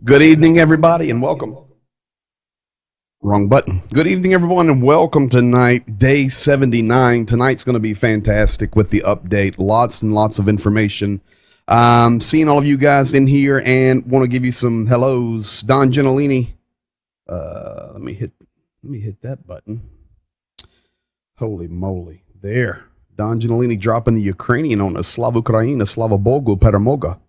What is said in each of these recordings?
Good evening, everybody, and welcome. Wrong button. Good evening, everyone, and welcome tonight, day 79. Tonight's going to be fantastic with the update. Lots and lots of information. Seeing all of you guys in here and want to give you some hellos. Don Gentilini. Let me hit that button. Holy moly. There. Don Gentilini dropping the Ukrainian on us. Slava Ukraina, Slava Bogu, Peremoga.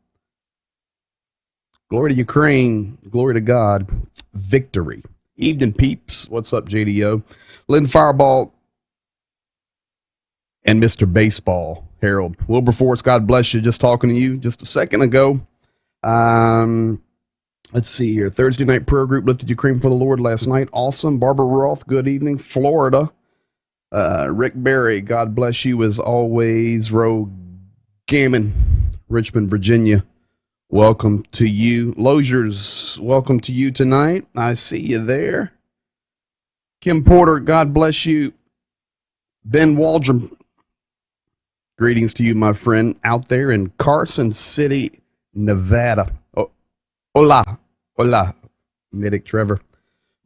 Glory to Ukraine. Glory to God. Victory. Evening, peeps. What's up, JDO? Lynn Fireball and Mr. Baseball, Harold. Wilberforce, God bless you. Just talking to you just a second ago. Let's see here. Thursday night prayer group lifted Ukraine for the Lord last night. Awesome. Barbara Roth, good evening. Florida. Rick Berry, God bless you as always. Roe Gammon, Richmond, Virginia. Welcome to you. Losiers, welcome to you tonight. I see you there. Kim Porter, God bless you. Ben Waldron, greetings to you, my friend, out there in Carson City, Nevada. Oh, hola, Medic Trevor.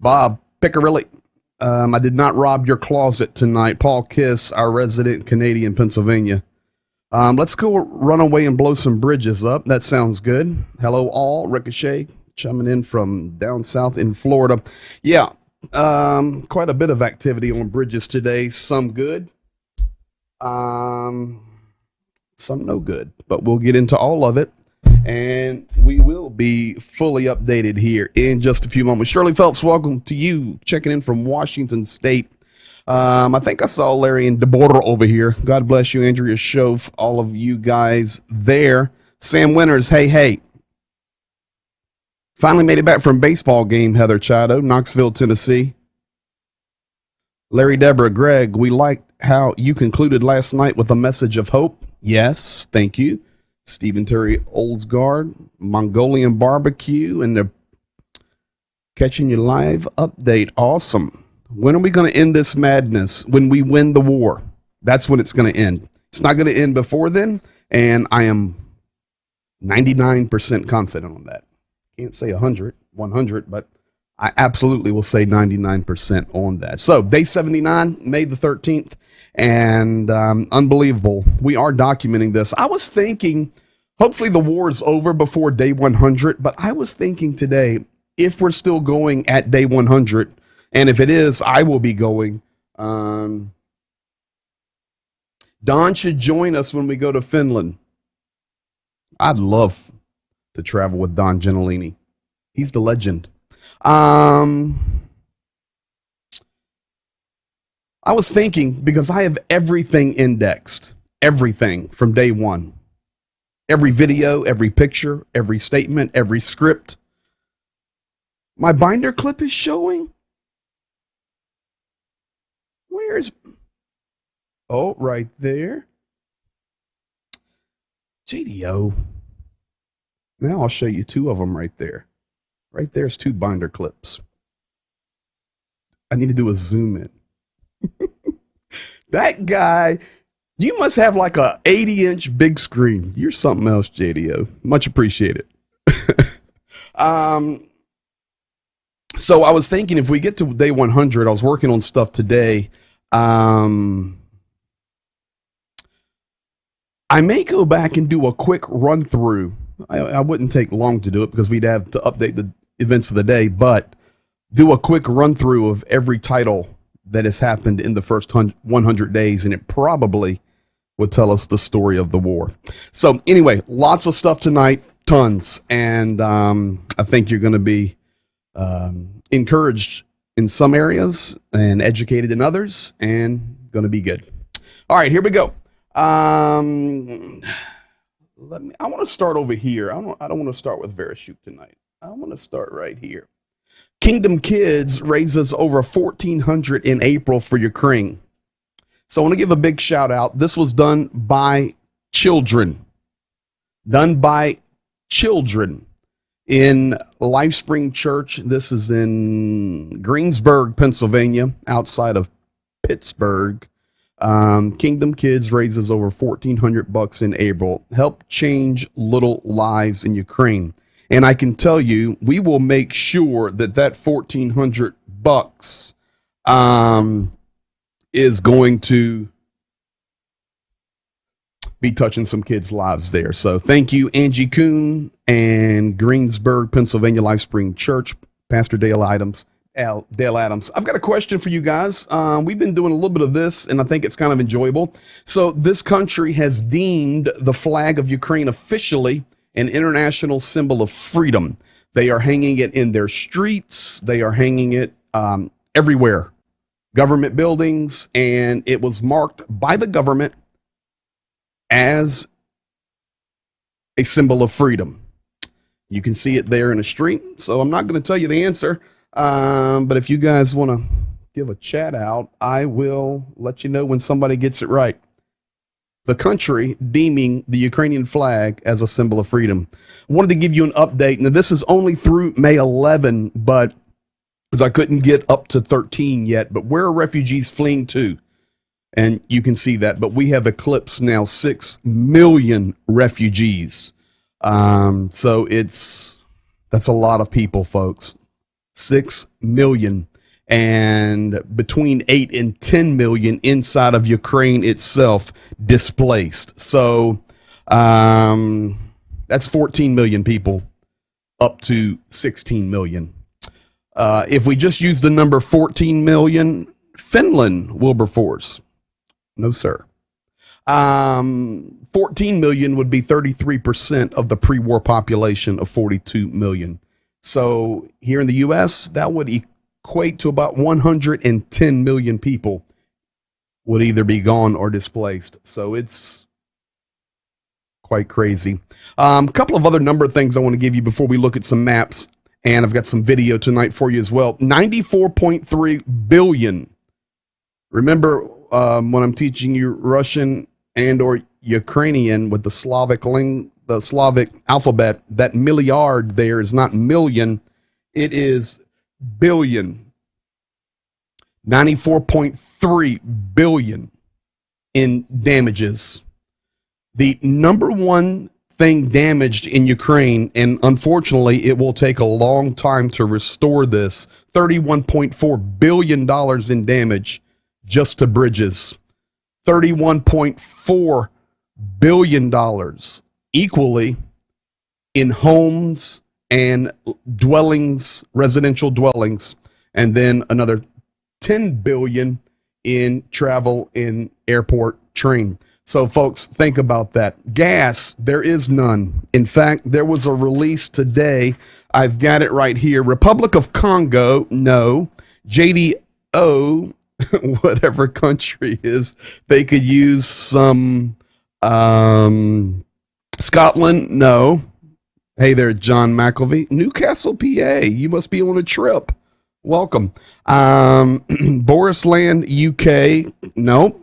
Bob Piccarilli, I did not rob your closet tonight. Paul Kiss, our resident Canadian, Pennsylvania. Let's go run away and blow some bridges up. That sounds good. Hello, all. Ricochet, chiming in from down south in Florida. Yeah, quite a bit of activity on bridges today. Some good, some no good. But we'll get into all of it, and we will be fully updated here in just a few moments. Shirley Phelps, welcome to you, checking in from Washington State. I think I saw Larry and Deborah over here. God bless you, Andrea Schoaf, all of you guys there. Sam Winters, hey. Finally made it back from baseball game, Heather Chado, Knoxville, Tennessee. Larry, Deborah, Greg, we liked how you concluded last night with a message of hope. Yes, thank you. Stephen Terry Olsgaard, Mongolian Barbecue, and the Catching You Live update. Awesome. When are we going to end this madness? When we win the war. That's when it's going to end. It's not going to end before then, and I am 99% confident on that. Can't say 100, but I absolutely will say 99% on that. So, day 79, May the 13th, and unbelievable. We are documenting this. I was thinking, hopefully the war is over before day 100, but I was thinking today, if we're still going at day 100, and if it is, I will be going. Don should join us when we go to Finland. I'd love to travel with Don Gentilini. He's the legend. I was thinking, because I have everything indexed. Everything from day one. Every video, every picture, every statement, every script. My binder clip is showing. Where's, oh, right there. JDO. Now I'll show you two of them right there. Right there's two binder clips. I need to do a zoom in. That guy, you must have like a 80-inch big screen. You're something else, JDO. Much appreciated. So I was thinking, if we get to day 100, I was working on stuff today. I may go back and do a quick run through. I wouldn't take long to do it because we'd have to update the events of the day, but do a quick run through of every title that has happened in the first 100 days, and it probably would tell us the story of the war. So anyway, lots of stuff tonight, tons, and I think you're going to be encouraged in some areas and educated in others, and going to be good. All right, here we go. I want to start over here. I don't want to start with Verashuk tonight. I want to start right here. Kingdom Kids raises over $1,400 in April for Ukraine. So I want to give a big shout out. This was done by children. In Lifespring Church. This is in Greensburg, Pennsylvania, outside of Pittsburgh. Kingdom Kids raises over $1,400 in April. Help change little lives in Ukraine. And I can tell you, we will make sure that that $1,400 is going to be touching some kids' lives there. So thank you, Angie Kuhn and Greensburg, Pennsylvania Life Spring Church, Pastor Dale Adams. I've got a question for you guys. We've been doing a little bit of this, and I think it's kind of enjoyable. So this country has deemed the flag of Ukraine officially an international symbol of freedom. They are hanging it in their streets. They are hanging it everywhere, government buildings, and it was marked by the government as a symbol of freedom. You can see it there in the street. So I'm not going to tell you the answer, but if you guys want to give a chat out, I will let you know when somebody gets it right. The country deeming the Ukrainian flag as a symbol of freedom. I wanted to give you an update. Now, this is only through May 11, but as I couldn't get up to 13 yet, but where are refugees fleeing to? And you can see that, but we have eclipsed now 6 million refugees. So that's a lot of people, folks. 6 million, and between 8 and 10 million inside of Ukraine itself displaced. So that's 14 million people up to 16 million. If we just use the number 14 million, Finland, Wilberforce. No, sir. 14 million would be 33% of the pre-war population of 42 million. So here in the U.S., that would equate to about 110 million people would either be gone or displaced. So it's quite crazy. A couple of other number of things I want to give you before we look at some maps, and I've got some video tonight for you as well. 94.3 billion. Remember, when I'm teaching you Russian and or Ukrainian with the Slavic alphabet, that milliard there is not million, it is billion. 94.3 billion in damages. The number one thing damaged in Ukraine, and unfortunately it will take a long time to restore this, $31.4 billion in damage just to bridges. $31.4 billion equally in homes and dwellings, residential dwellings, and then another 10 billion in travel in airport train. So folks, think about that. Gas, there is none. In fact, there was a release today. I've got it right here. Republic of Congo, no. JDO, whatever country is, they could use some. Scotland, no. Hey there, John McElvey. Newcastle, PA, you must be on a trip. Welcome. Borisland, UK, no.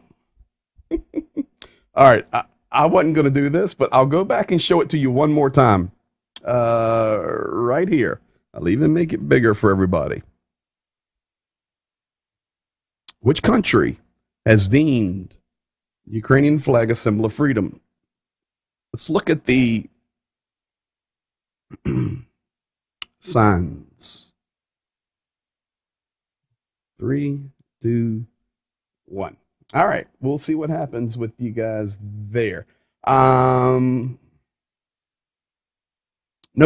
All right, I wasn't going to do this, but I'll go back and show it to you one more time. Right here. I'll even make it bigger for everybody. Which country has deemed Ukrainian flag a symbol of freedom? Let's look at the signs. 3, 2, 1. All right, we'll see what happens with you guys there. No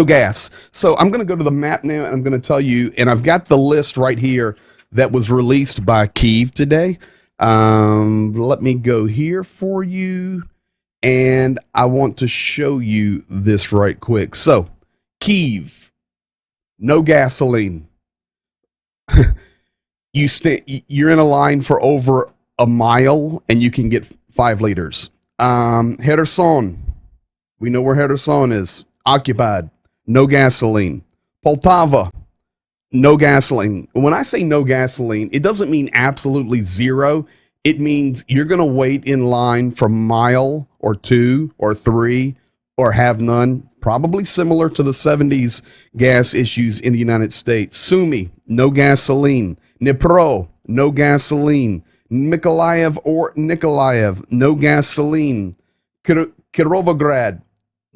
gas. So I'm going to go to the map now, and I'm going to tell you, and I've got the list right here that was released by Kyiv today. Let me go here for you, and I want to show you this right quick. So, Kyiv, no gasoline. You're in a line for over a mile, and you can get 5 liters. Kherson, we know where Kherson is, occupied, no gasoline. Poltava, no gasoline. When I say no gasoline, it doesn't mean absolutely zero. It means you're going to wait in line for a mile or 2 or 3 or have none. Probably similar to the 70s gas issues in the United States. Sumy, no gasoline. Dnipro, no gasoline. Mykolaiv or Nikolaev, no gasoline. Kirovograd,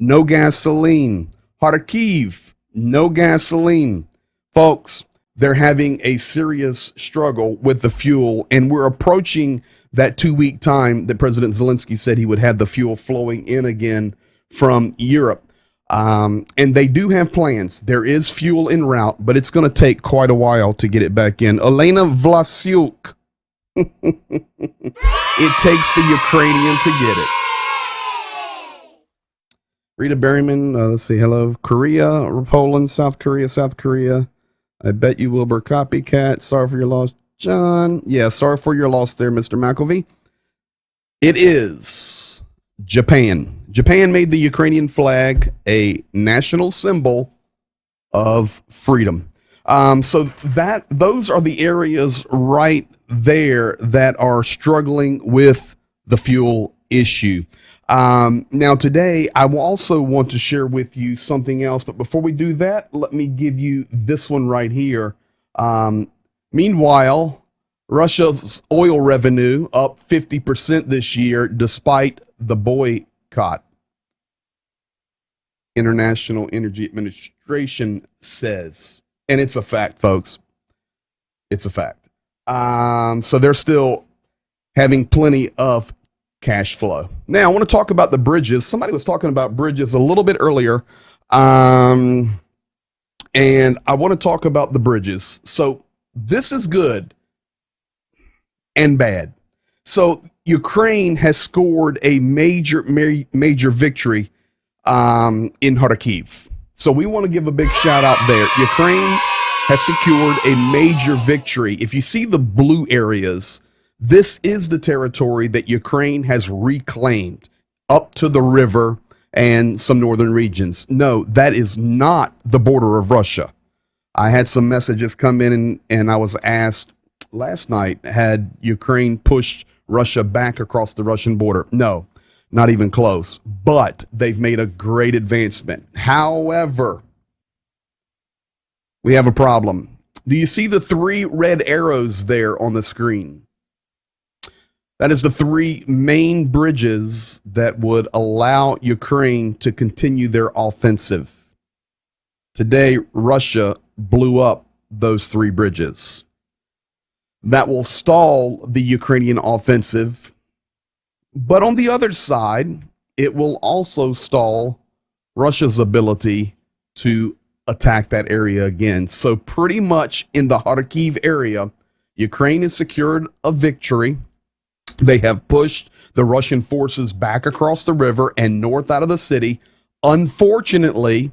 no gasoline. Kharkiv, No gasoline. Folks, they're having a serious struggle with the fuel, and we're approaching that 2 week time that President Zelensky said he would have the fuel flowing in again from Europe. And they do have plans. There is fuel en route, but it's going to take quite a while to get it back in. Elena Vlasiuk. It takes the Ukrainian to get it. Rita Berryman, let's see. Hello. Korea, Poland, South Korea, South Korea. I bet you Wilbur copycat. Sorry for your loss, John. Yeah, sorry for your loss there, Mr. McElvey. It is Japan. Japan made the Ukrainian flag a national symbol of freedom. So those are the areas right there that are struggling with the fuel issue. Now today, I will also want to share with you something else, but before we do that, let me give you this one right here. Meanwhile, Russia's oil revenue up 50% this year, despite the boycott. International Energy Administration says, and it's a fact, folks. It's a fact. So they're still having plenty of cash flow. Now, I want to talk about the bridges. Somebody was talking about bridges a little bit earlier. And I want to talk about the bridges. So this is good and bad. So Ukraine has scored a major victory in Kharkiv. So we want to give a big shout out there. Ukraine has secured a major victory. If you see the blue areas, this is the territory that Ukraine has reclaimed up to the river and some northern regions. No, that is not the border of Russia. I had some messages come in and I was asked last night, had Ukraine pushed Russia back across the Russian border? No, not even close. But they've made a great advancement. However, we have a problem. Do you see the 3 red arrows there on the screen? That is the 3 main bridges that would allow Ukraine to continue their offensive. Today, Russia blew up those 3 bridges. That will stall the Ukrainian offensive. But on the other side, it will also stall Russia's ability to attack that area again. So pretty much in the Kharkiv area, Ukraine has secured a victory. They have pushed the Russian forces back across the river and north out of the city. Unfortunately,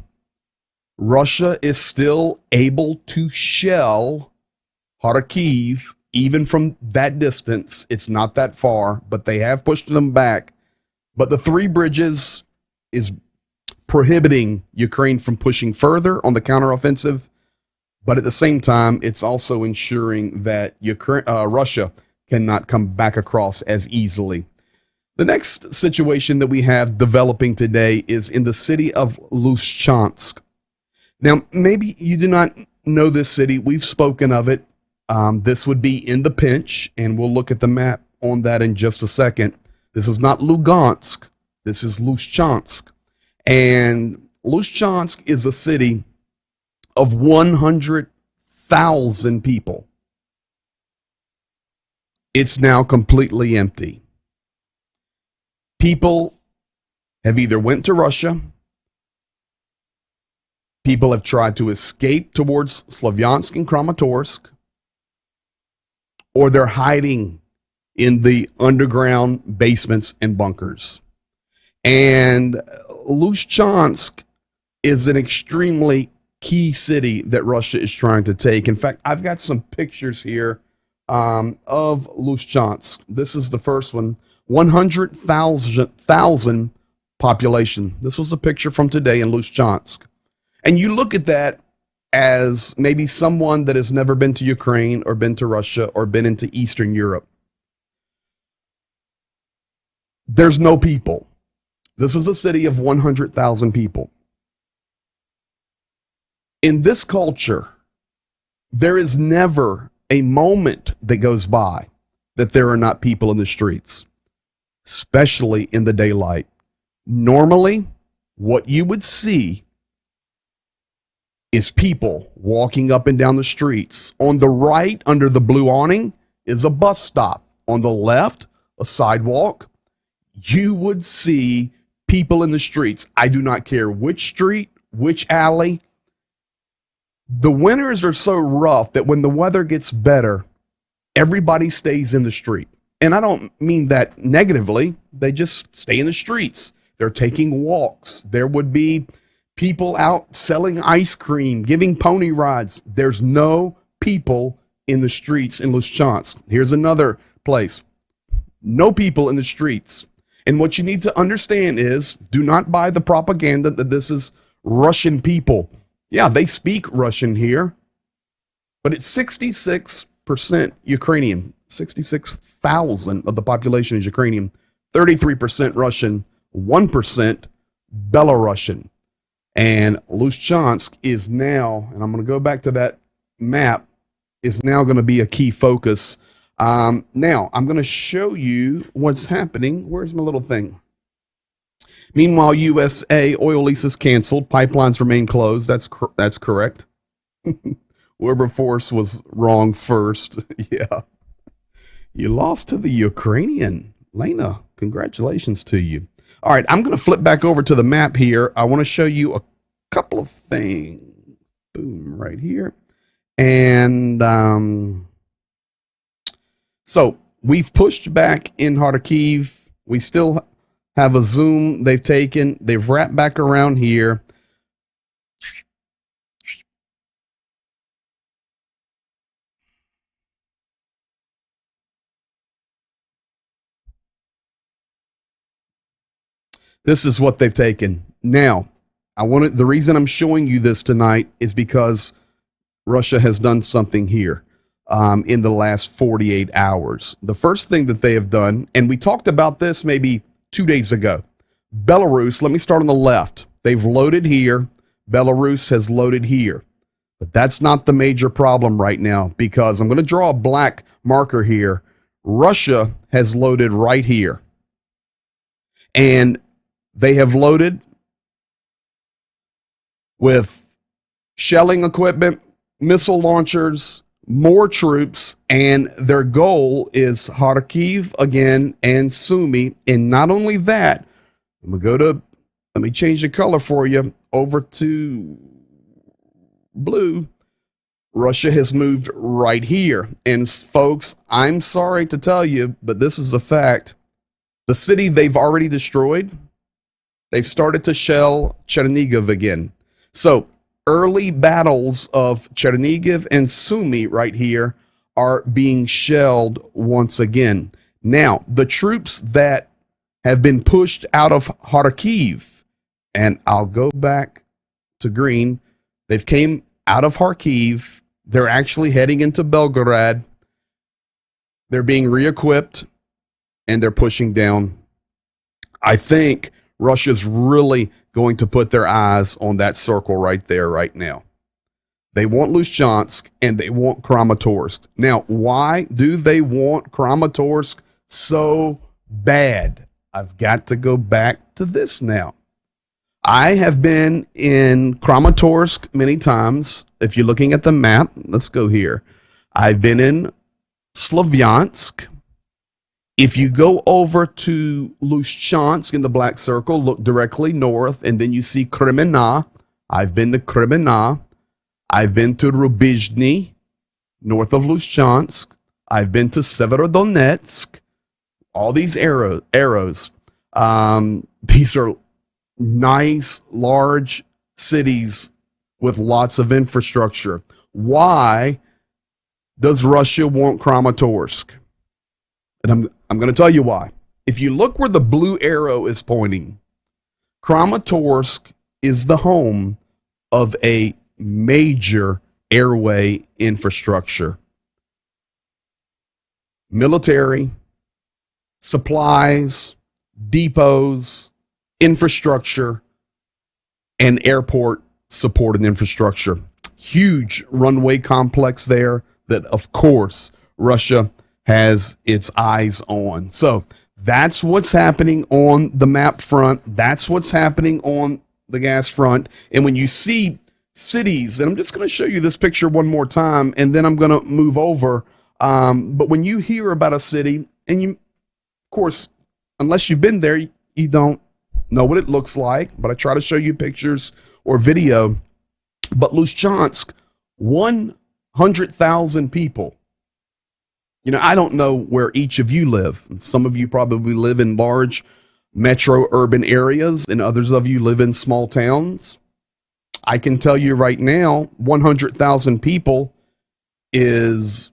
Russia is still able to shell Kharkiv even from that distance. It's not that far, but they have pushed them back. But the 3 bridges is prohibiting Ukraine from pushing further on the counteroffensive. But at the same time, it's also ensuring that Russia cannot come back across as easily. The next situation that we have developing today is in the city of Lysychansk. Now, maybe you do not know this city. We've spoken of it. This would be in the pinch, and we'll look at the map on that in just a second. This is not Lugansk. This is Lysychansk. And Lysychansk is a city of 100,000 people. It's now completely empty. People have either went to Russia, people have tried to escape towards Slavyansk and Kramatorsk, or they're hiding in the underground basements and bunkers. And Lysychansk is an extremely key city that Russia is trying to take. In fact, I've got some pictures here of Lysychansk. This is the first one. 100,000 population. This was a picture from today in Lysychansk. And you look at that as maybe someone that has never been to Ukraine or been to Russia or been into Eastern Europe. There's no people. This is a city of 100,000 people. In this culture, there is never a moment that goes by that there are not people in the streets, especially in the daylight. Normally, what you would see is people walking up and down the streets. On the right, under the blue awning, is a bus stop. On the left, a sidewalk. You would see people in the streets. I do not care which street, which alley. The winters are so rough that when the weather gets better, everybody stays in the street. And I don't mean that negatively. They just stay in the streets. They're taking walks. There would be people out selling ice cream, giving pony rides. There's no people in the streets in Lysychansk. Here's another place. No people in the streets. And what you need to understand is, do not buy the propaganda that this is Russian people. Yeah, they speak Russian here, but it's 66% Ukrainian. 66,000 of the population is Ukrainian, 33% Russian, 1% Belarusian. And Lysychansk is now, and I'm going to go back to that map, is now going to be a key focus. Now, I'm going to show you what's happening. Where's my little thing? Meanwhile, USA oil leases canceled. Pipelines remain closed. That's correct. Wilberforce was wrong first. Yeah. You lost to the Ukrainian. Lena, congratulations to you. All right, I'm going to flip back over to the map here. I want to show you a couple of things. Boom, right here. And so we've pushed back in Kharkiv. We still have a zoom they've taken. They've wrapped back around here. This is what they've taken. Now, the reason I'm showing you this tonight is because Russia has done something here in the last 48 hours. The first thing that they have done, and we talked about this maybe 2 days ago. Belarus, let me start on the left. They've loaded here. Belarus has loaded here. But that's not the major problem right now, because I'm going to draw a black marker here. Russia has loaded right here. And they have loaded with shelling equipment, missile launchers, more troops, and their goal is Kharkiv again and Sumy. And not only that, let me change the color for you over to blue. Russia has moved right here. And folks, I'm sorry to tell you, but this is a fact. The city they've already destroyed, they've started to shell Chernihiv again. So early battles of Chernihiv and Sumy right here are being shelled once again. Now, the troops that have been pushed out of Kharkiv, and I'll go back to green, they've came out of Kharkiv. They're actually heading into Belgorod. They're being re-equipped, and they're pushing down. I think Russia's really going to put their eyes on that circle right there, right now. They want Lysychansk and they want Kramatorsk. Now, why do they want Kramatorsk so bad? I've got to go back to this now. I have been in Kramatorsk many times. If you're looking at the map, let's go here. I've been in Slavyansk. If you go over to Lysychansk in the black circle, look directly north, and then you see Kremena. I've been to Kremena. I've been to Rubizhny, north of Lysychansk. I've been to Severodonetsk. All these arrows. These are nice, large cities with lots of infrastructure. Why does Russia want Kramatorsk? And I'm going to tell you why. If you look where the blue arrow is pointing, Kramatorsk is the home of a major airway infrastructure. Military, supplies, depots, infrastructure, and airport support and infrastructure. Huge runway complex there that, of course, Russia has its eyes on. So that's what's happening on the map front. That's what's happening on the gas front. And when you see cities. And I'm just going to show you this picture one more time, and then I'm going to move over. But when you hear about a city, and you, of course, unless you've been there, you don't know what it looks like. But I try to show you pictures or video. But Lysychansk, 100,000 people. You know, I don't know where each of you live. Some of you probably live in large metro urban areas, and others of you live in small towns. I can tell you right now, 100,000 people is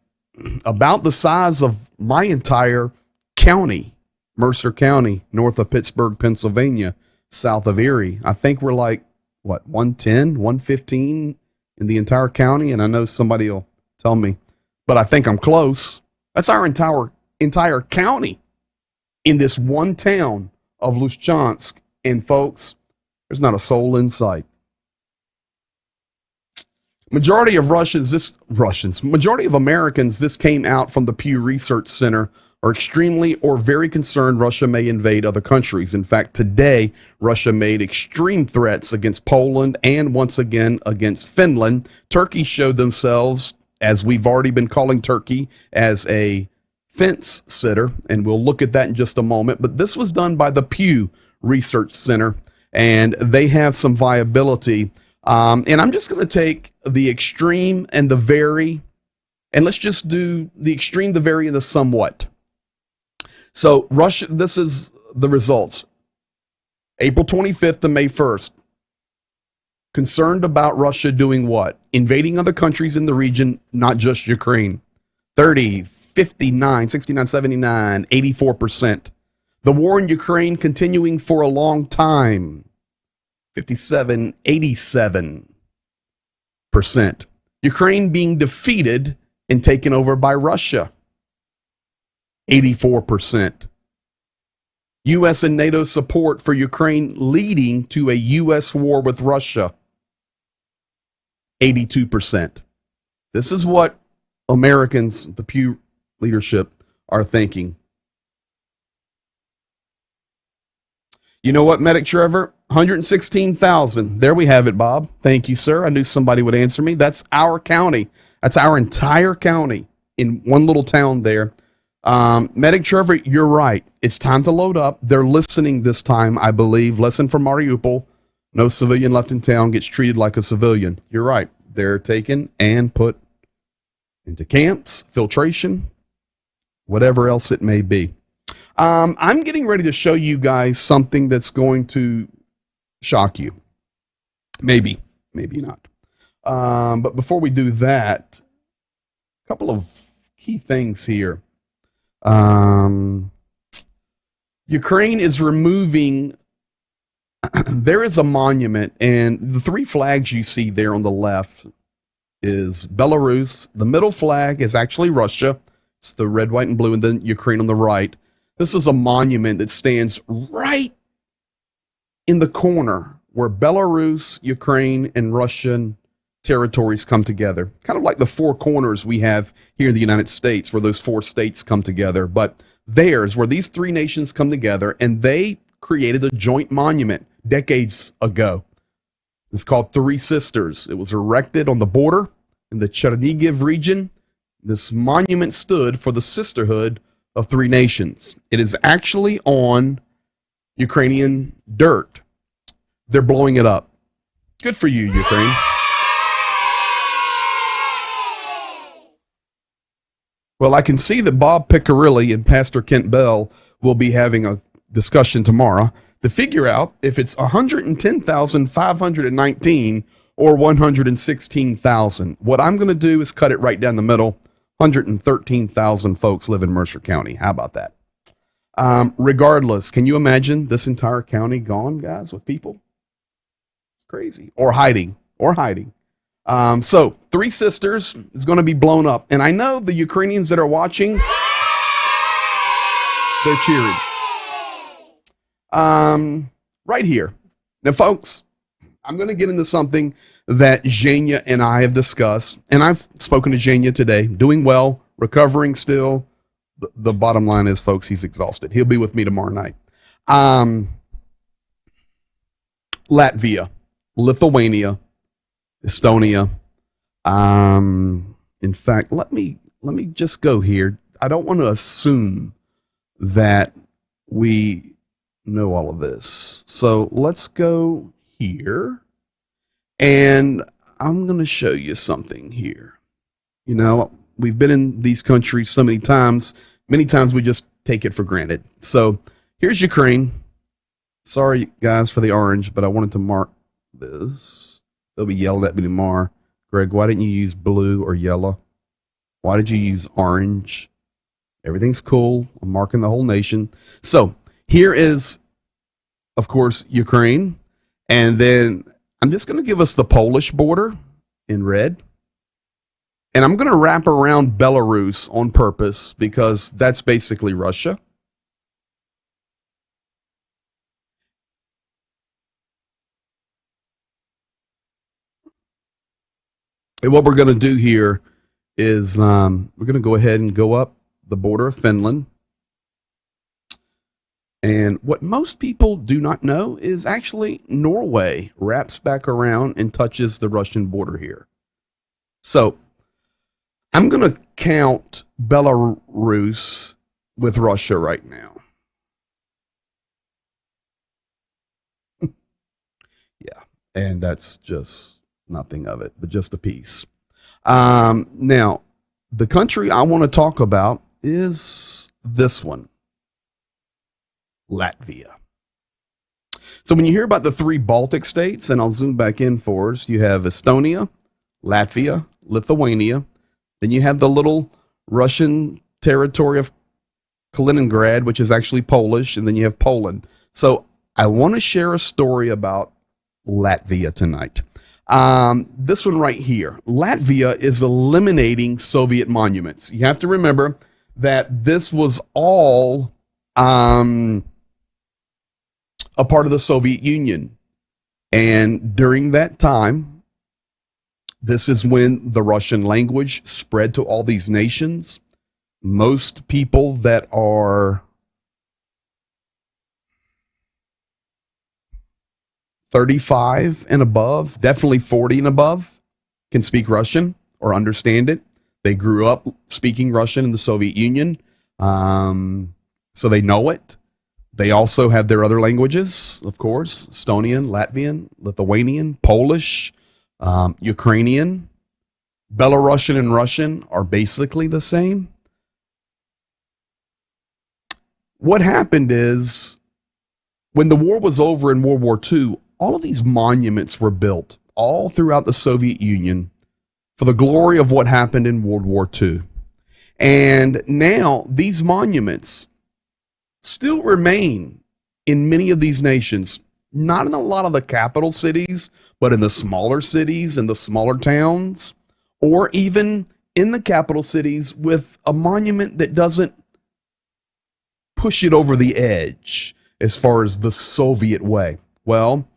about the size of my entire county, Mercer County, north of Pittsburgh, Pennsylvania, south of Erie. I think we're like, what, 110, 115 in the entire county? And I know somebody will tell me, but I think I'm close. That's our entire county in this one town of Lysychansk. And folks, there's not a soul in sight. Majority of majority of Americans, this came out from the Pew Research Center, are extremely or very concerned Russia may invade other countries. In fact, today, Russia made extreme threats against Poland and once again against Finland. Turkey showed themselves, as we've already been calling Turkey, as a fence sitter, and we'll look at that in just a moment. But this was done by the Pew Research Center, and they have some viability. And I'm just going to take the extreme and the very, and let's just do the extreme, the very, and the somewhat. So Russia, this is the results. April 25th to May 1st. Concerned about Russia doing what? Invading other countries in the region, not just Ukraine. 30, 59, 69, 79, 84%. The war in Ukraine continuing for a long time. 57, 87%. Ukraine being defeated and taken over by Russia. 84%. U.S. and NATO support for Ukraine leading to a U.S. war with Russia. 82%. This is what Americans, the Pew leadership, are thinking. You know what, Medic Trevor? 116,000. There we have it, Bob. Thank you, sir. I knew somebody would answer me. That's our county. That's our entire county in one little town there. Medic Trevor, you're right. It's time to load up. They're listening this time, I believe. Lesson from Mariupol. No civilian left in town gets treated like a civilian. You're right. They're taken and put into camps, filtration, whatever else it may be. I'm getting ready to show you guys something that's going to shock you. Maybe, maybe not. But before we do that, a couple of key things here. Ukraine is removing, there is a monument, and the three flags you see there on the left is Belarus. The middle flag is actually Russia. It's the red, white, and blue, and then Ukraine on the right. This is a monument that stands right in the corner where Belarus, Ukraine, and Russian territories come together. Kind of like the four corners we have here in the United States, where those four states come together. But theirs, where these three nations come together, and they created a joint monument decades ago. It's called Three Sisters. It was erected on the border in the Chernihiv region. This monument stood for the sisterhood of three nations. It is actually on Ukrainian dirt. They're blowing it up. Good for you, Ukraine. Well, I can see that Bob Piccirilli and Pastor Kent Bell will be having a discussion tomorrow to figure out if it's 110,519 or 116,000. What I'm going to do is cut it right down the middle. 113,000 folks live in Mercer County. How about that? Regardless, can you imagine this entire county gone, guys, with people? It's crazy. Or hiding. So, Three Sisters is going to be blown up. And I know the Ukrainians that are watching, they're cheering. Right here. Now, folks, I'm going to get into something that Zhenya and I have discussed. And I've spoken to Zhenya today. Doing well, recovering still. The bottom line is, folks, he's exhausted. He'll be with me tomorrow night. Latvia, Lithuania, Estonia. In fact, let me just go here. I don't want to assume that we know all of this. So let's go here, and I'm going to show you something here. You know, we've been in these countries so many times we just take it for granted. So here's Ukraine. Sorry, guys, for the orange, but I wanted to mark this. They'll be yelled at me tomorrow. Greg, why didn't you use blue or yellow? Why did you use orange? Everything's cool. I'm marking the whole nation. So here is, of course, Ukraine. And then I'm just going to give us the Polish border in red. And I'm going to wrap around Belarus on purpose because that's basically Russia. And what we're going to do here is we're going to go ahead and go up the border of Finland. And what most people do not know is actually Norway wraps back around and touches the Russian border here. So I'm going to count Belarus with Russia right now. Yeah, and that's just nothing of it, but just a piece. Now, the country I want to talk about is this one, Latvia. So when you hear about the three Baltic states, and I'll zoom back in for us, you have Estonia, Latvia, Lithuania. Then you have the little Russian territory of Kaliningrad, which is actually Polish, and then you have Poland. So I want to share a story about Latvia tonight. This one right here. Latvia is eliminating Soviet monuments. You have to remember that this was all a part of the Soviet Union. And during that time, this is when the Russian language spread to all these nations. Most people that are 35 and above, definitely 40 and above, can speak Russian or understand it. They grew up speaking Russian in the Soviet Union, so they know it. They also have their other languages, of course, Estonian, Latvian, Lithuanian, Polish, Ukrainian. Belarusian and Russian are basically the same. What happened is, when the war was over in World War II, all of these monuments were built all throughout the Soviet Union for the glory of what happened in World War II. And now these monuments still remain in many of these nations, not in a lot of the capital cities, but in the smaller cities and the smaller towns, or even in the capital cities with a monument that doesn't push it over the edge as far as the Soviet way. Well,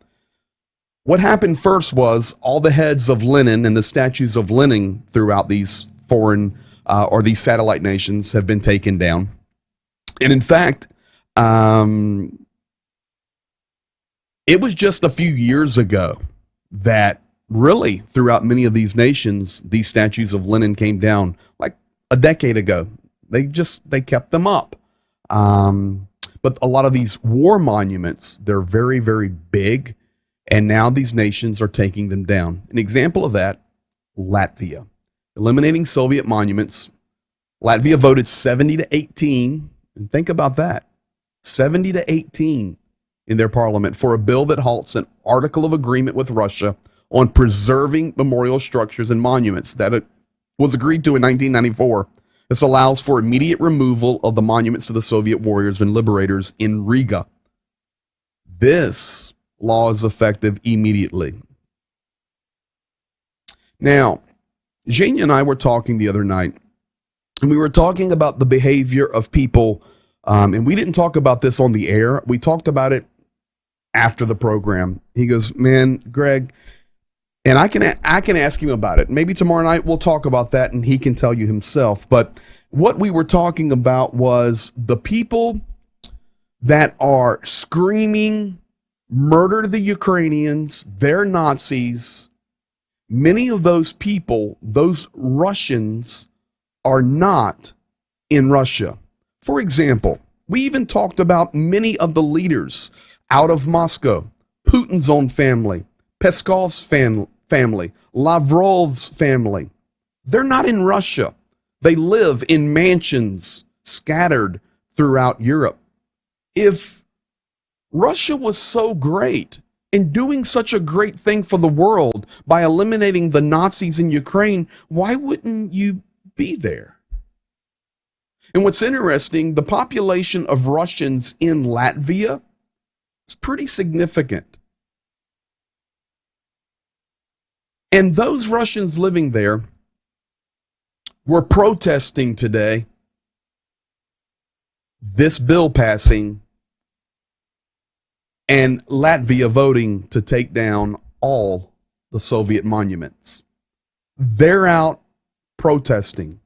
what happened first was all the heads of Lenin and the statues of Lenin throughout these foreign or these satellite nations have been taken down. And in fact, it was just a few years ago that really throughout many of these nations, these statues of Lenin came down, like a decade ago. They kept them up. But a lot of these war monuments, they're very, very big. And now these nations are taking them down. An example of that, Latvia. Eliminating Soviet monuments. Latvia voted 70-18. And think about that. 70-18 in their parliament for a bill that halts an article of agreement with Russia on preserving memorial structures and monuments that it was agreed to in 1994. This allows for immediate removal of the monuments to the Soviet warriors and liberators in Riga. This law is effective immediately. Now, Jane and I were talking the other night, and we were talking about the behavior of people, and we didn't talk about this on the air. We talked about it after the program. He goes, man, Greg, and I can ask him about it. Maybe tomorrow night we'll talk about that, and he can tell you himself. But what we were talking about was the people that are screaming, murder the Ukrainians, they're Nazis, Many of those people, those Russians, are not in Russia. For example, we even talked about many of the leaders out of Moscow, Putin's own family, Peskov's family, Lavrov's family. They're not in Russia. They live in mansions scattered throughout Europe. If Russia was so great and doing such a great thing for the world by eliminating the Nazis in Ukraine, why wouldn't you be there? And what's interesting, the population of Russians in Latvia is pretty significant. And those Russians living there were protesting today this bill passing and Latvia voting to take down all the Soviet monuments. They're out protesting.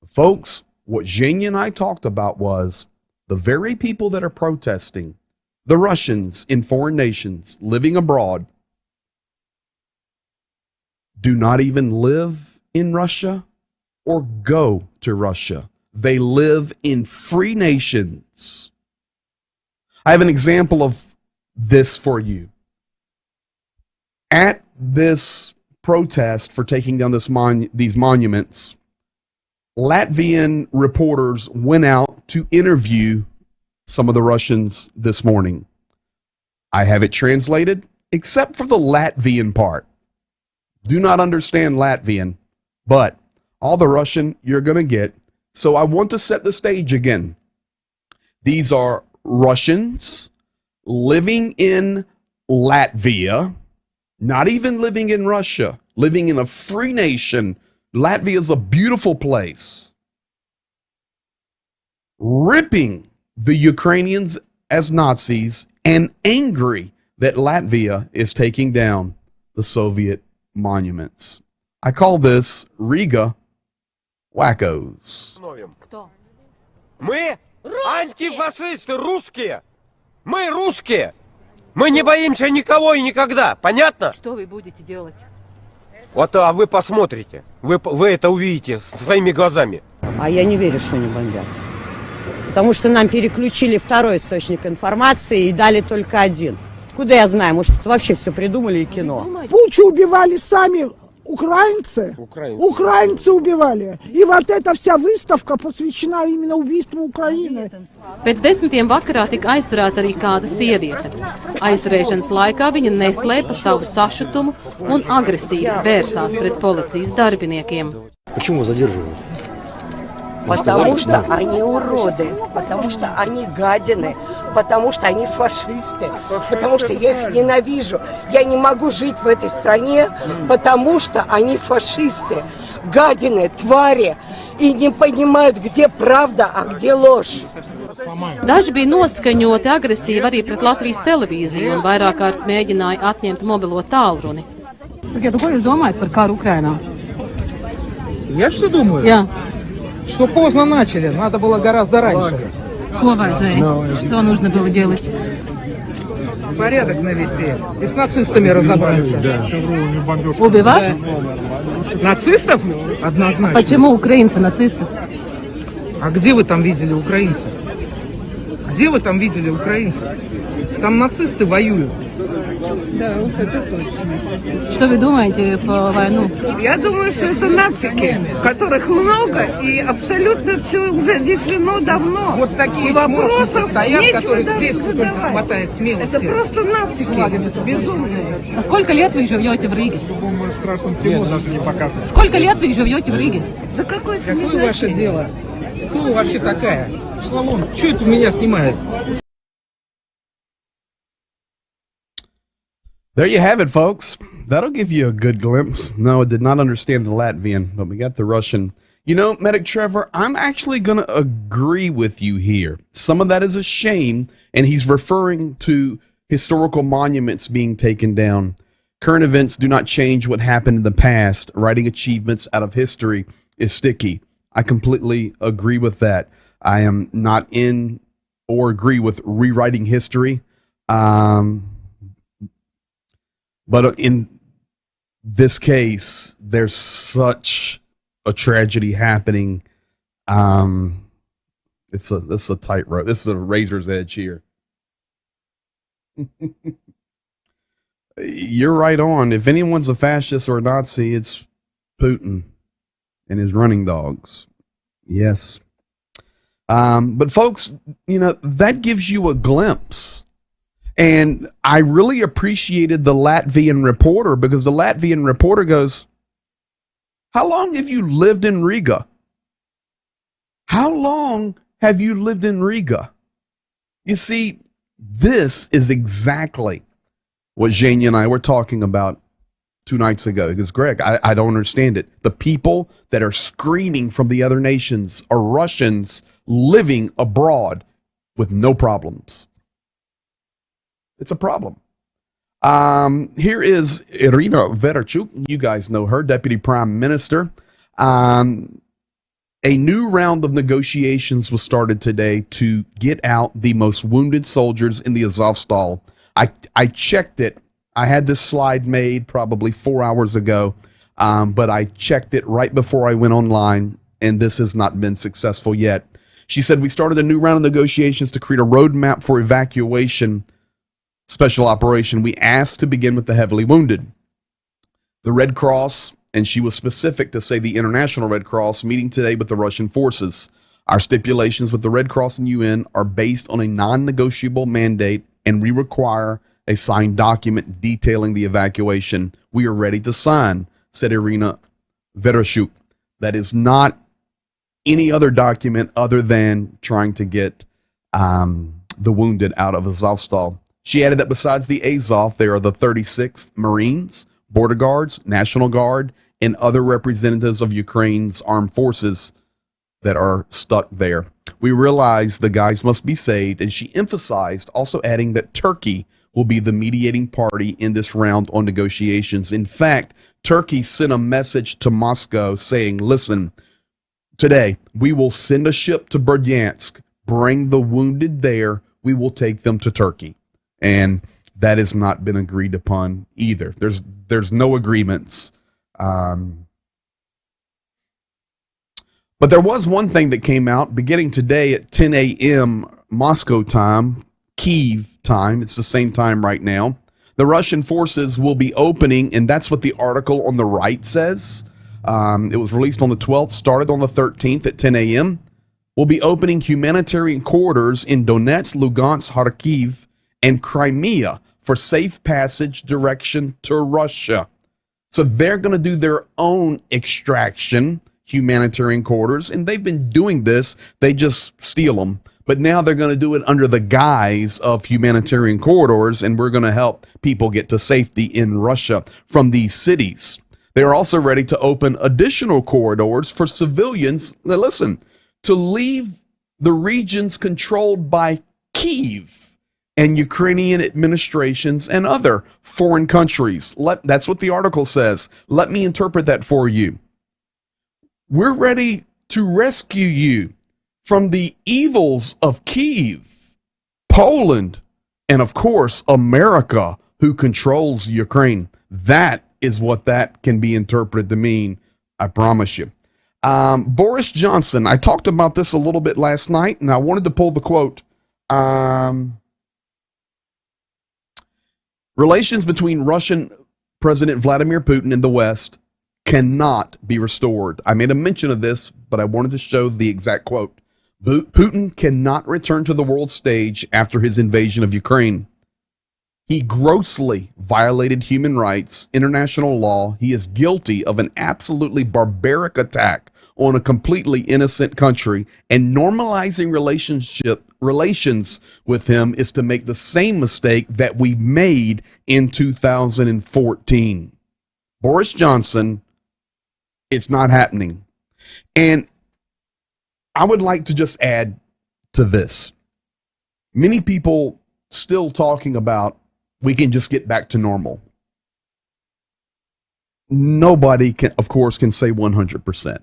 Folks, what Zhenya and I talked about was the very people that are protesting, the Russians in foreign nations living abroad, do not even live in Russia or go to Russia. They live in free nations. I have an example of this for you. At this protest for taking down these monuments, Latvian reporters went out to interview some of the Russians this morning. I have it translated, except for the Latvian part. Do not understand Latvian, but all the Russian you're going to get. So I want to set the stage again. These are Russians living in Latvia, not even living in Russia, living in a free nation. Latvia is a beautiful place. Ripping the Ukrainians as Nazis and angry that Latvia is taking down the Soviet monuments. I call this Riga wackos. Кто? Мы антифашисты русские. Мы русские. Мы не боимся никого и никогда. Понятно? Что вы будете делать? Вот, а вы посмотрите. Вы это увидите своими глазами. А я не верю, что они бомбят. Потому что нам переключили второй источник информации и дали только один. Откуда я знаю? Может, это вообще все придумали и кино. Бучу убивали сами украинцы. Украинцы убивали. И вот эта вся выставка посвящена именно убийству Украины. Pēc 10 vakarā tika aizturēta arī kāda sieviete. Aizturēšanas laikā viņa neslēpa savu sašutumu un agresīvi vērsās pret policijas darbiniekiem. Почему задерживают? Потому что они уроды, потому что они гадины, потому что они фашисты, потому что я их ненавижу. Я не могу жить в этой стране, потому что они фашисты, гадины, твари, и не понимают, где правда, а где ложь. Daži bija noskaņoti agresīvi arī pret Latvijas televīziju un vairāk kārt mēģināja atņemt mobilo tālruni. Sakiet, ko jūs domājat par karu Ukrainā? Я что думаю? Jā. Что поздно начали, надо было гораздо раньше. Ko vajadzēja? Что нужно было делать? Порядок навести и с нацистами разобраться. Убивать? Нацистов? Однозначно. Почему украинцы нацисты? А где вы там видели украинцев? Где вы там видели украинцев? Там нацисты воюют. Да, уж это точно. Что вы думаете по войну? Я думаю, что это нацики, которых много, и абсолютно все уже решено давно. Вот такие вопросов стоят, которых здесь только хватает смелости. Это просто нацики, безумные. А сколько лет вы живете в Риге? В страшном кино даже не покажут. Сколько лет вы живете в Риге? Да какое-то Какое ваше дело? Кто вы вообще такая? Шламон, что это меня снимает? There you have it, folks. That'll give you a good glimpse. No, I did not understand the Latvian, but we got the Russian. You know, Medic Trevor, I'm actually going to agree with you here. Some of that is a shame, and he's referring to historical monuments being taken down. Current events do not change what happened in the past. Writing achievements out of history is sticky. I completely agree with that. I am not in or agree with rewriting history. But in this case, there's such a tragedy happening. It's a tightrope. This is a razor's edge here. You're right on. If anyone's a fascist or a Nazi, it's Putin and his running dogs. Yes. But folks, that gives you a glimpse. And I really appreciated the Latvian reporter, because the Latvian reporter goes, how long have you lived in Riga? How long have you lived in Riga? You see, this is exactly what Zhenya and I were talking about 2 nights ago. Because, Greg, I don't understand it. The people that are screaming from the other nations are Russians living abroad with no problems. It's a problem. Here is Irina Vereshchuk. You guys know her, Deputy Prime Minister. A new round of negotiations was started today to get out the most wounded soldiers in the Azovstal. I checked it. I had this slide made probably 4 hours ago, but I checked it right before I went online, and this has not been successful yet. She said, we started a new round of negotiations to create a roadmap for evacuation special operation. We asked to begin with the heavily wounded. The Red Cross, and she was specific to say the International Red Cross, meeting today with the Russian forces. Our stipulations with the Red Cross and UN are based on a non-negotiable mandate, and we require a signed document detailing the evacuation. We are ready to sign, said Irina Vereshchuk. That is not any other document other than trying to get the wounded out of Azovstal. She added that besides the Azov, there are the 36th Marines, Border Guards, National Guard, and other representatives of Ukraine's armed forces that are stuck there. We realize the guys must be saved, and she emphasized, also adding that Turkey will be the mediating party in this round on negotiations. In fact, Turkey sent a message to Moscow saying, listen, today we will send a ship to Bryansk, bring the wounded there, we will take them to Turkey. And that has not been agreed upon either. There's no agreements. But there was one thing that came out beginning today at 10 a.m. Moscow time, Kyiv time. It's the same time right now. The Russian forces will be opening, and that's what the article on the right says. It was released on the 12th, started on the 13th at 10 a.m. Will be opening humanitarian corridors in Donetsk, Lugansk, Kharkiv, and Crimea for safe passage direction to Russia. So they're going to do their own extraction, humanitarian corridors, and they've been doing this. They just steal them. But now they're going to do it under the guise of humanitarian corridors, and we're going to help people get to safety in Russia from these cities. They're also ready to open additional corridors for civilians, now listen, to leave the regions controlled by Kyiv and Ukrainian administrations and other foreign countries. That's what the article says. Let me interpret that for you. We're ready to rescue you from the evils of Kyiv, Poland, and of course, America, who controls Ukraine. That is what that can be interpreted to mean, I promise you. Boris Johnson, I talked about this a little bit last night, and I wanted to pull the quote. Relations between Russian President Vladimir Putin and the West cannot be restored. I made a mention of this, but I wanted to show the exact quote. Putin cannot return to the world stage after his invasion of Ukraine. He grossly violated human rights, international law. He is guilty of an absolutely barbaric attack on a completely innocent country, and normalizing relations with him is to make the same mistake that we made in 2014. Boris Johnson, it's not happening. And I would like to just add to this. Many people still talking about we can just get back to normal. Nobody can, of course, can say 100%.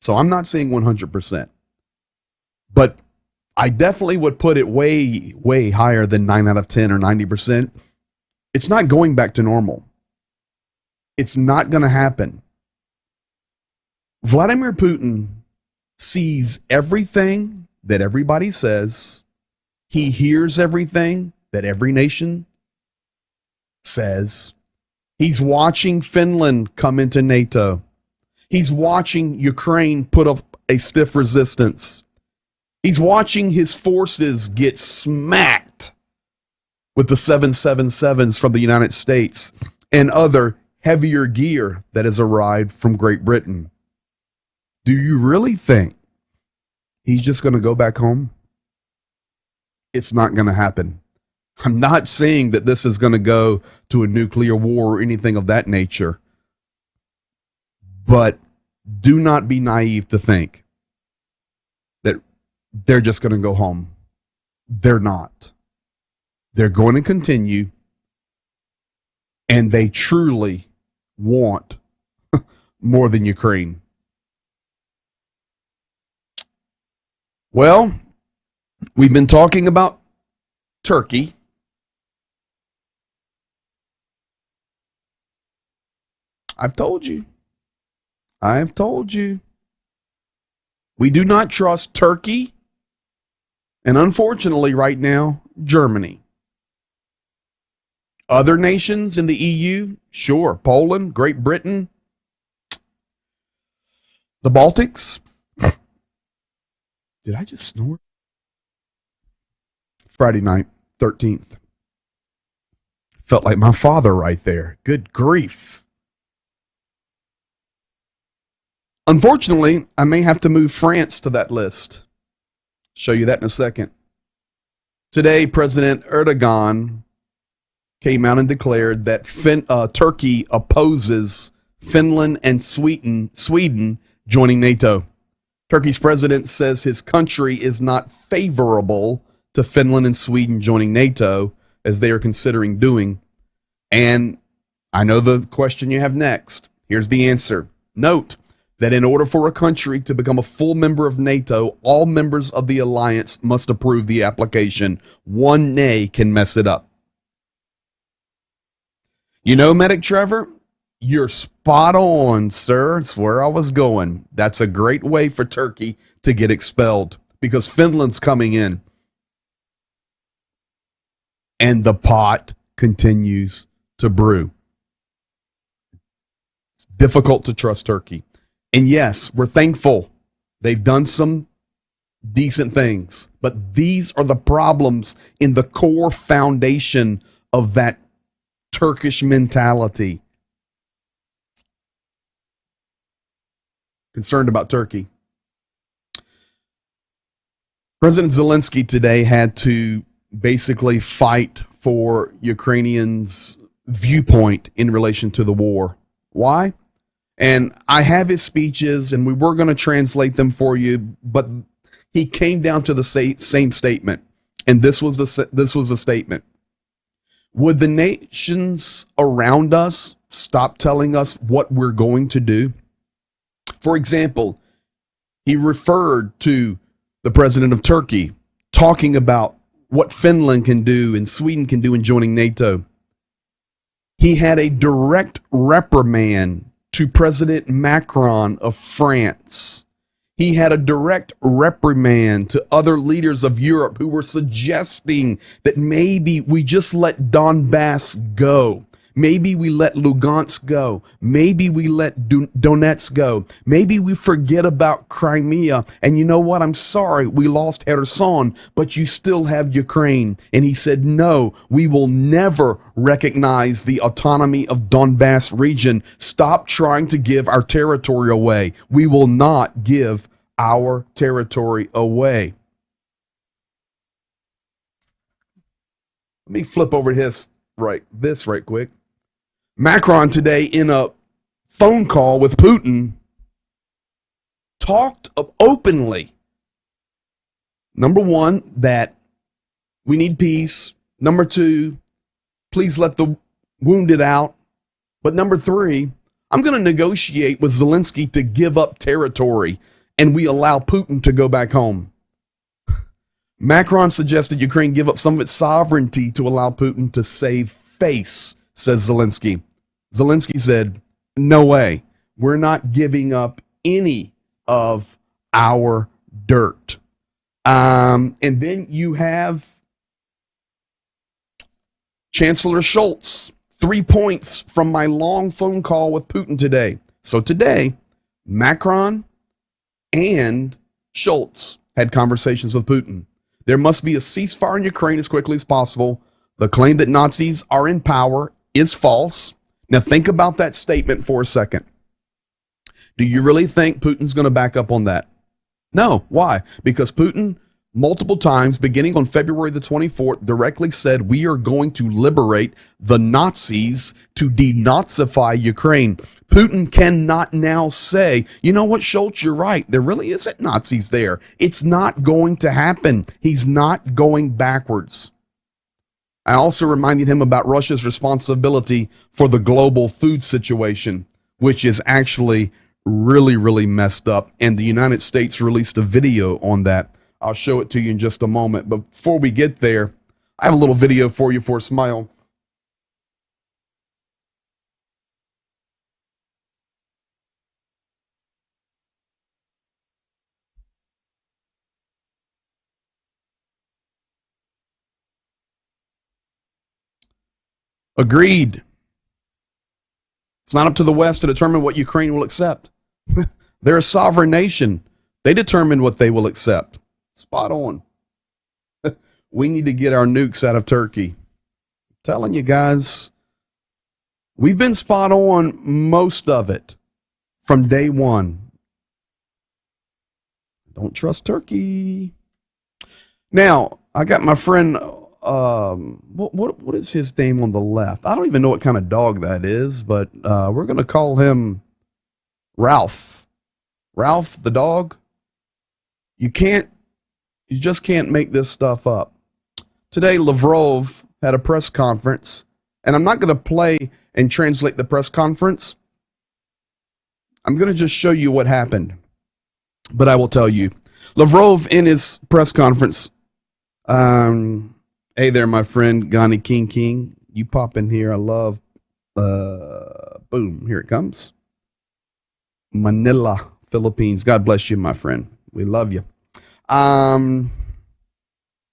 So I'm not saying 100%. But I definitely would put it way, way higher than 9 out of 10 or 90%. It's not going back to normal. It's not going to happen. Vladimir Putin sees everything that everybody says. He hears everything that every nation says. He's watching Finland come into NATO. He's watching Ukraine put up a stiff resistance. He's watching his forces get smacked with the 777s from the United States and other heavier gear that has arrived from Great Britain. Do you really think he's just going to go back home? It's not going to happen. I'm not saying that this is going to go to a nuclear war or anything of that nature. But do not be naive to think that they're just going to go home. They're not. They're going to continue, and they truly want more than Ukraine. Well, we've been talking about Turkey. I've told you. We do not trust Turkey, and unfortunately right now, Germany. Other nations in the EU, sure, Poland, Great Britain, the Baltics. Did I just snore? Friday night, 13th. Felt like my father right there. Good grief. Unfortunately, I may have to move France to that list. Show you that in a second. Today, President Erdogan came out and declared that Turkey opposes Finland and Sweden joining NATO. Turkey's president says his country is not favorable to Finland and Sweden joining NATO, as they are considering doing. And I know the question you have next. Here's the answer. Note that in order for a country to become a full member of NATO, all members of the alliance must approve the application. One nay can mess it up. You know, Medic Trevor, you're spot on, sir. It's where I was going. That's a great way for Turkey to get expelled because Finland's coming in. And the pot continues to brew. It's difficult to trust Turkey. And yes, we're thankful they've done some decent things, but these are the problems in the core foundation of that Turkish mentality. Concerned about Turkey. President Zelensky today had to basically fight for Ukrainians' viewpoint in relation to the war. Why? And I have his speeches, and we were going to translate them for you, but he came down to the same statement, and this was the statement. Would the nations around us stop telling us what we're going to do? For example, he referred to the president of Turkey talking about what Finland can do and Sweden can do in joining NATO. He had a direct reprimand to President Macron of France. He had a direct reprimand to other leaders of Europe who were suggesting that maybe we just let Donbass go. Maybe we let Lugansk go. Maybe we let Donetsk go. Maybe we forget about Crimea. And you know what? I'm sorry we lost Kherson, but you still have Ukraine. And he said, no, we will never recognize the autonomy of Donbass region. Stop trying to give our territory away. We will not give our territory away. Let me flip over to this right quick. Macron today in a phone call with Putin talked openly. Number one, that we need peace. Number two, please let the wounded out. But number three, I'm going to negotiate with Zelensky to give up territory and we allow Putin to go back home. Macron suggested Ukraine give up some of its sovereignty to allow Putin to save face, says Zelensky. Zelensky said, No way. We're not giving up any of our dirt. And then you have Chancellor Scholz. 3 points from my long phone call with Putin today. So today, Macron and Scholz had conversations with Putin. There must be a ceasefire in Ukraine as quickly as possible. The claim that Nazis are in power is false. Now think about that statement for a second. Do you really think Putin's going to back up on that? No. Why? Because Putin multiple times, beginning on February the 24th, directly said we are going to liberate the Nazis to denazify Ukraine. Putin cannot now say, you know what, Scholz, you're right. There really isn't Nazis there. It's not going to happen. He's not going backwards. I also reminded him about Russia's responsibility for the global food situation, which is actually really, really messed up. And the United States released a video on that. I'll show it to you in just a moment. But before we get there, I have a little video for you for a smile. Agreed. It's not up to the West to determine what Ukraine will accept. They're a sovereign nation. They determine what they will accept. Spot on. We need to get our nukes out of Turkey. I'm telling you guys, we've been spot on most of it from day one. Don't trust Turkey. Now, I got my friend, what is his name on the left? I don't even know what kind of dog that is, but we're going to call him Ralph. Ralph the dog. You just can't make this stuff up. Today, Lavrov had a press conference, and I'm not going to play and translate the press conference. I'm going to just show you what happened. But I will tell you. Lavrov, in his press conference, hey there, my friend, Gani King. You pop in here. I love, boom, here it comes. Manila, Philippines. God bless you, my friend. We love you.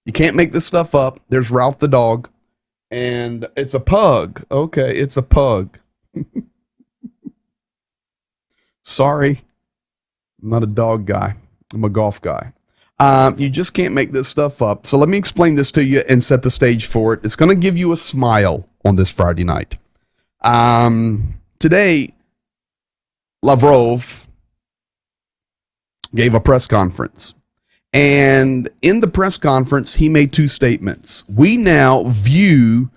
You can't make this stuff up. There's Ralph the dog, and it's a pug. Okay, it's a pug. Sorry, I'm not a dog guy. I'm a golf guy. You just can't make this stuff up. So let me explain this to you and set the stage for it. It's going to give you a smile on this Friday night. Today, Lavrov gave a press conference. And in the press conference, he made two statements. We now view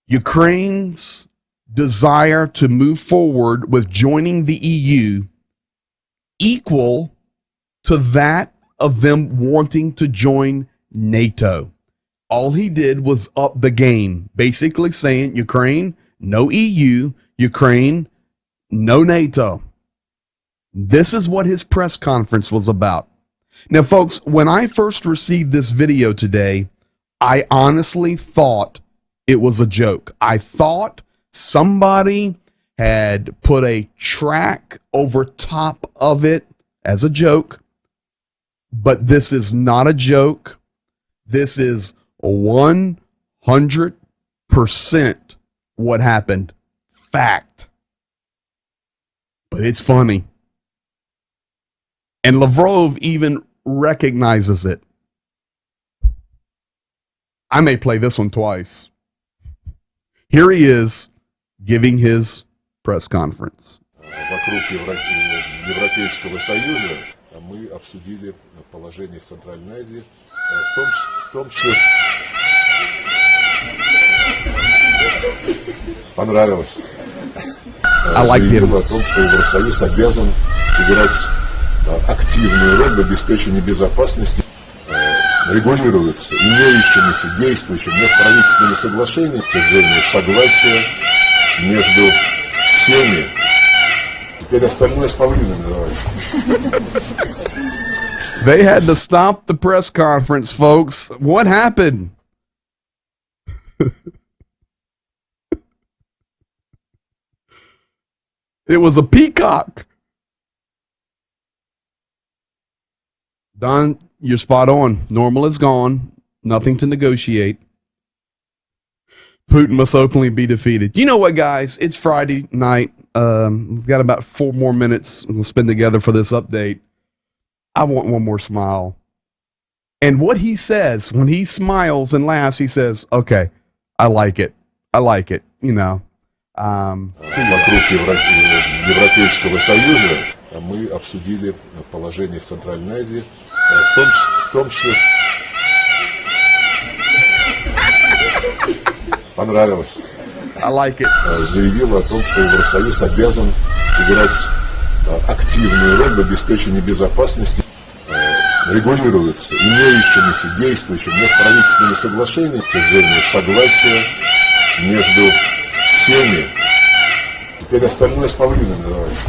Ukraine's desire to move forward with joining the EU equal to that of them wanting to join NATO. All he did was up the game, basically saying Ukraine, no EU, Ukraine, no NATO. This is what his press conference was about. Now, folks, when I first received this video today, I honestly thought it was a joke. I thought somebody had put a track over top of it as a joke, but this is not a joke. This is 100% what happened. Fact. But it's funny. And Lavrov even recognizes it. I may play this one twice. Here he is giving his press conference. Вокруг Европейского Союза мы обсудили положение в Центральной Азии, в том числе... Понравилось. Заявил о том, что Евросоюз обязан играть активную роль в обеспечении безопасности, регулируется имеющимися, действующими межправительственными соглашениями, достижению согласия между всеми. Теперь остальное с Павлиным давайте. They had to stop the press conference, folks. What happened? It was a peacock. Don, you're spot on. Normal is gone. Nothing to negotiate. Putin must openly be defeated. You know what, guys? It's Friday night. We've got about 4 more minutes we'll spend together for this update. I want one more smile. And what he says when he smiles and laughs, he says, okay, I like it. I like it, you know. Вокруг Европейского Союза мы обсудили положение в Центральной Азии, в том числе... Понравилось. I like it. Заявила о том, что Евросоюз обязан играть активную роль в обеспечении безопасности, регулируется имеющимися, действующими межправительственными соглашениями, с утверждением согласия между всеми. Теперь остальное с Павлиным давайте.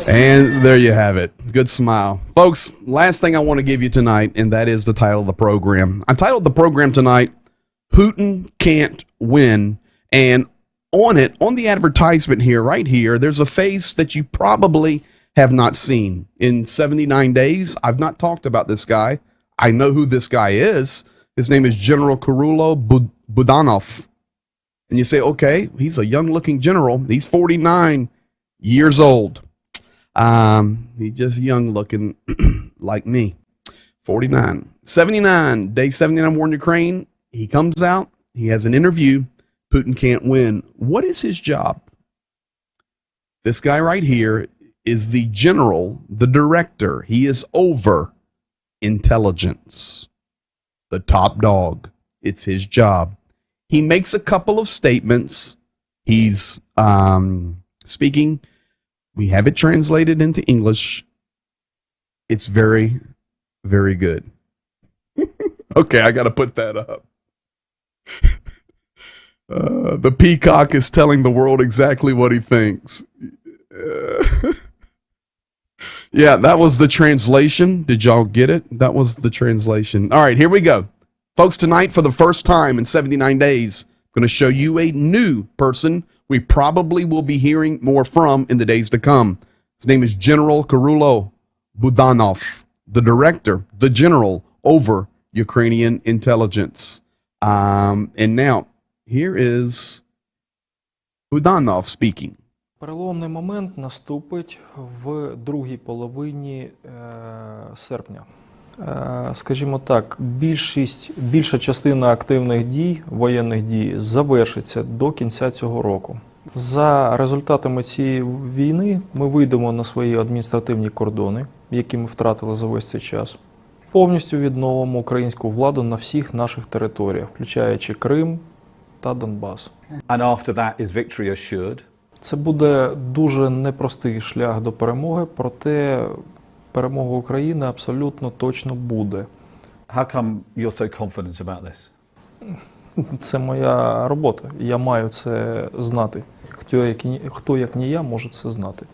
And there you have it. Good smile. Folks, last thing I want to give you tonight, and that is the title of the program. I titled the program tonight, Putin Can't Win. And on it, on the advertisement here, right here, there's a face that you probably have not seen. In 79 days, I've not talked about this guy. I know who this guy is. His name is General Kyrylo Budanov. And you say, okay, he's a young-looking general. He's 49 years old. He's just young-looking like me. 49. 79. Day 79 war in Ukraine. He comes out. He has an interview. Putin can't win. What is his job? This guy right here is the general, the director. He is over intelligence. The top dog. It's his job. He makes a couple of statements. He's speaking. We have it translated into English. It's very, very good. Okay, I got to put that up. The peacock is telling the world exactly what he thinks. Yeah, that was the translation. Did y'all get it? That was the translation. All right, here we go. Folks, tonight, for the first time in 79 days, I'm going to show you a new person we probably will be hearing more from in the days to come. His name is General Kyrylo Budanov, the director, the general over Ukrainian intelligence. And now, here is Budanov speaking. Переломний момент наступить в другій половині серпня. Скажімо так, більша частина активних дій, воєнних дій, завершиться до кінця цього року. За результатами цієї війни ми вийдемо на свої адміністративні кордони, які ми втратили за весь цей час. Повністю відновимо українську владу на всіх наших територіях, включаючи Крим та Донбас. And after that is victory assured? Це буде дуже непростий шлях до перемоги, проте перемога України абсолютно точно буде. How come you're so confident about this? Це моя робота. Я маю це знати. Хто як не я, може це знати.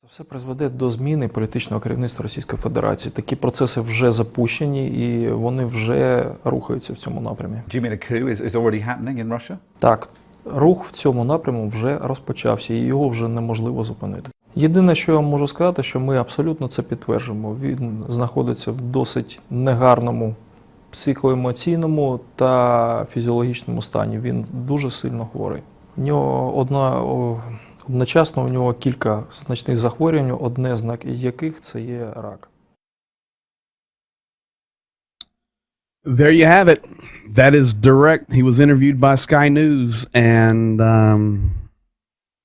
Це все призведе до зміни політичного керівництва Російської Федерації. Такі процеси вже запущені і вони вже рухаються в цьому напрямі. Do you mean a coup is already happening in Russia? Так, рух в цьому напряму вже розпочався і його вже неможливо зупинити. Єдине, що я можу сказати, що ми абсолютно це підтверджуємо. Він знаходиться в досить негарному психоемоційному та фізіологічному стані. Він дуже сильно хворий. У нього одночасно у нього кілька значних захворювань, одне з яких це є рак. There you have it. That is direct. He was interviewed by Sky News, and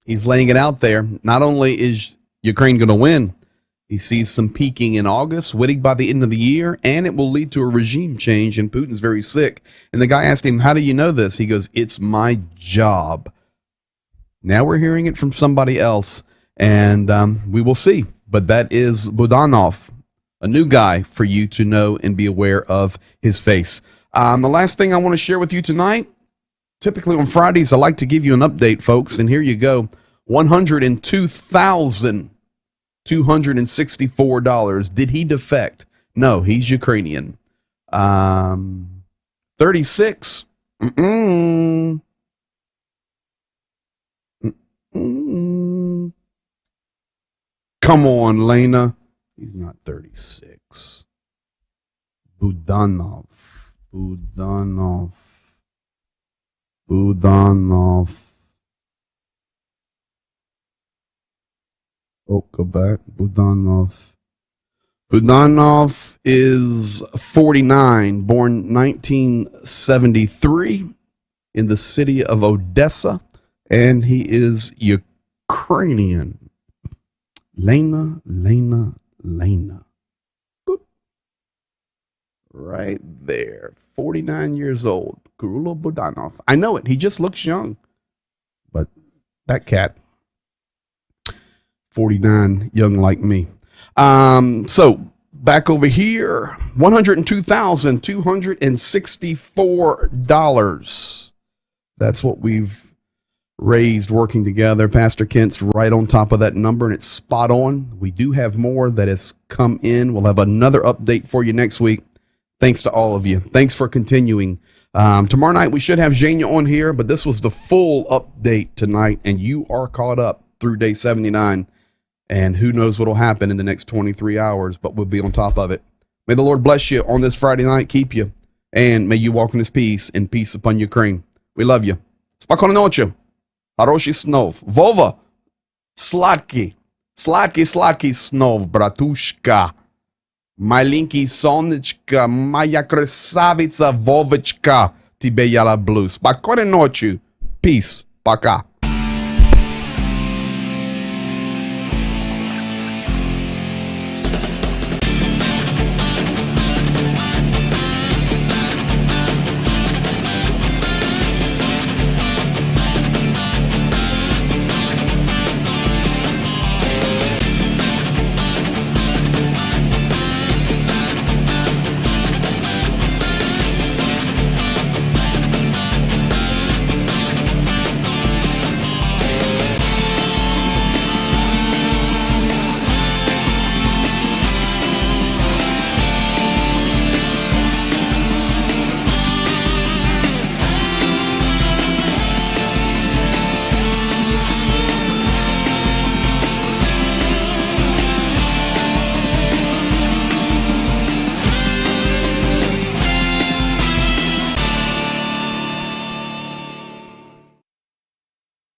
he's laying it out there. Not only is Ukraine going to win, he sees some peaking in August, winning by the end of the year, and it will lead to a regime change, and Putin's very sick. And the guy asked him, how do you know this? He goes, it's my job. Now we're hearing it from somebody else, and we will see. But that is Budanov, a new guy for you to know and be aware of his face. The last thing I want to share with you tonight, typically on Fridays, I like to give you an update, folks, and here you go. $102,264. Did he defect? No, he's Ukrainian. 36. Come on, Lena. He's not 36. Budanov. Oh, go back. Budanov. Budanov is 49, born 1973 in the city of Odessa, and he is Ukrainian. Lena. Boop. Right there. 49 years old. Kyrylo Budanov. I know it. He just looks young. But that cat, 49, young like me. So back over here, $102,264. That's what we've raised working together. Pastor Kent's right on top of that number, and it's spot on. We do have more that has come in. We'll have another update for you next week. Thanks to all of you. Thanks for continuing. Tomorrow night we should have Zhenya on here, but this was the full update tonight, and you are caught up through day 79. And who knows what will happen in the next 23 hours, but we'll be on top of it. May the Lord bless you on this Friday night, keep you, and may you walk in his peace and peace upon Ukraine. We love you. Spokojной ночи. Хороших снов. Вова, сладкий снов, братушка. Маленький солнышко, моя красавица Вовочка. Тебе я люблю. Спокойной ночи. Peace. Пока.